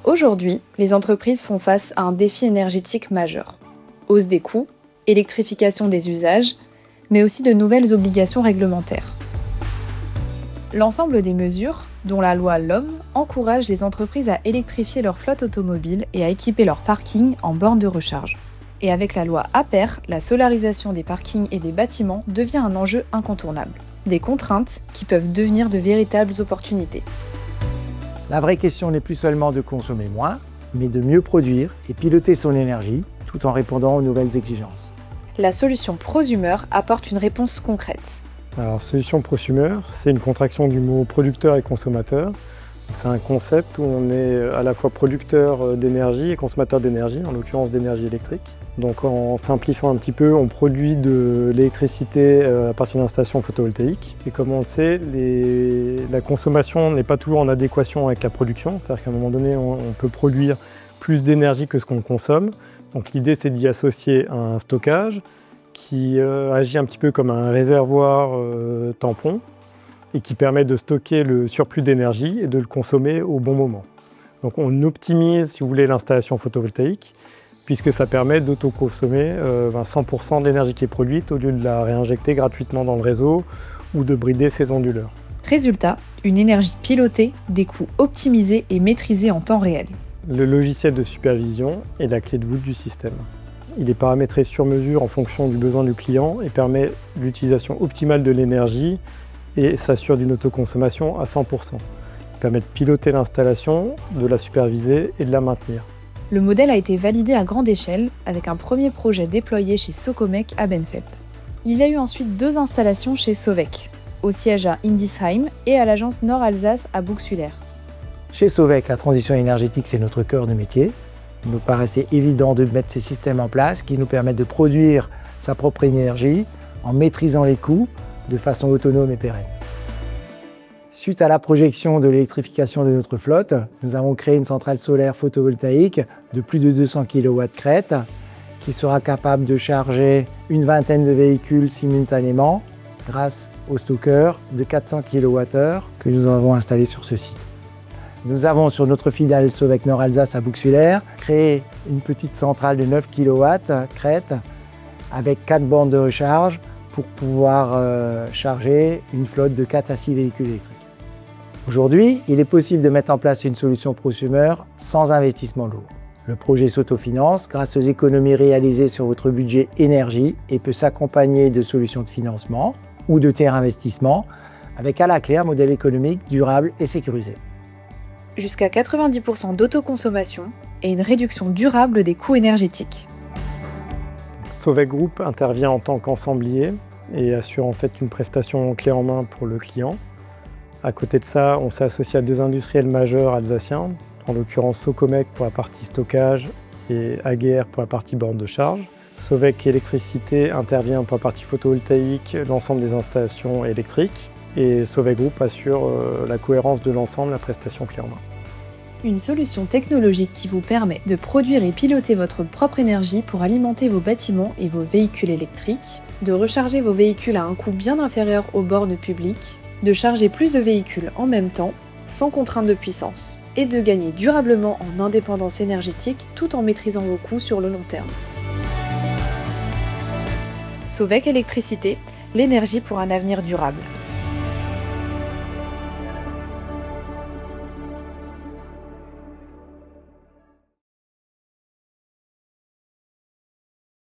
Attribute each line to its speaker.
Speaker 1: Aujourd'hui, les entreprises font face à un défi énergétique majeur. Hausse des coûts, électrification des usages, mais aussi de nouvelles obligations réglementaires. L'ensemble des mesures, dont la loi LOM, encourage les entreprises à électrifier leur flotte automobile et à équiper leurs parkings en bornes de recharge. Et avec la loi APER, la solarisation des parkings et des bâtiments devient un enjeu incontournable. Des contraintes qui peuvent devenir de véritables opportunités.
Speaker 2: La vraie question n'est plus seulement de consommer moins, mais de mieux produire et piloter son énergie tout en répondant aux nouvelles exigences.
Speaker 1: La solution Prosumer apporte une réponse concrète.
Speaker 3: Alors, solution prosumer, c'est une contraction du mot producteur et consommateur. C'est un concept où on est à la fois producteur d'énergie et consommateur d'énergie, en l'occurrence d'énergie électrique. Donc en simplifiant un petit peu, on produit de l'électricité à partir d'installations photovoltaïques. Et comme on le sait, la consommation n'est pas toujours en adéquation avec la production. C'est-à-dire qu'à un moment donné, on peut produire plus d'énergie que ce qu'on consomme. Donc l'idée, c'est d'y associer un stockage qui agit un petit peu comme un réservoir tampon et qui permet de stocker le surplus d'énergie et de le consommer au bon moment. Donc on optimise, si vous voulez, l'installation photovoltaïque puisque ça permet d'autoconsommer 100% de l'énergie qui est produite au lieu de la réinjecter gratuitement dans le réseau ou de brider ses onduleurs.
Speaker 1: Résultat, une énergie pilotée, des coûts optimisés et maîtrisés en temps réel.
Speaker 3: Le logiciel de supervision est la clé de voûte du système. Il est paramétré sur mesure en fonction du besoin du client et permet l'utilisation optimale de l'énergie et s'assure d'une autoconsommation à 100%. Il permet de piloter l'installation, de la superviser et de la maintenir.
Speaker 1: Le modèle a été validé à grande échelle avec un premier projet déployé chez Socomec à Benfep. Il y a eu ensuite 2 installations chez Sovec, au siège à Indisheim et à l'agence Nord-Alsace à Bouxwiller.
Speaker 2: Chez Sovec, la transition énergétique, c'est notre cœur de métier. Il nous paraissait évident de mettre ces systèmes en place qui nous permettent de produire sa propre énergie en maîtrisant les coûts de façon autonome et pérenne. Suite à la projection de l'électrification de notre flotte, nous avons créé une centrale solaire photovoltaïque de plus de 200 kW crête qui sera capable de charger une vingtaine de véhicules simultanément grâce au stocker de 400 kWh que nous avons installé sur ce site. Nous avons sur notre filiale Sovec Nord-Alsace à Bouxwiller créé une petite centrale de 9 kW crête avec 4 bornes de recharge pour pouvoir charger une flotte de 4 à 6 véhicules électriques. Aujourd'hui, il est possible de mettre en place une solution prosumer sans investissement lourd. Le projet s'autofinance grâce aux économies réalisées sur votre budget énergie et peut s'accompagner de solutions de financement ou de tiers investissement avec à la clé un modèle économique durable et sécurisé.
Speaker 1: Jusqu'à 90% d'autoconsommation et une réduction durable des coûts énergétiques.
Speaker 3: Sovec Group intervient en tant qu'ensemblier et assure en fait une prestation clé en main pour le client. À côté de ça, on s'est associé à 2 industriels majeurs alsaciens, en l'occurrence Socomec pour la partie stockage et AGR pour la partie borne de charge. Sovec Électricité intervient pour la partie photovoltaïque, l'ensemble des installations électriques. Et Sovec Group assure la cohérence de l'ensemble, la prestation clé en main.
Speaker 1: Une solution technologique qui vous permet de produire et piloter votre propre énergie pour alimenter vos bâtiments et vos véhicules électriques, de recharger vos véhicules à un coût bien inférieur aux bornes publiques, de charger plus de véhicules en même temps, sans contrainte de puissance, et de gagner durablement en indépendance énergétique tout en maîtrisant vos coûts sur le long terme. Sovec Électricité, l'énergie pour un avenir durable.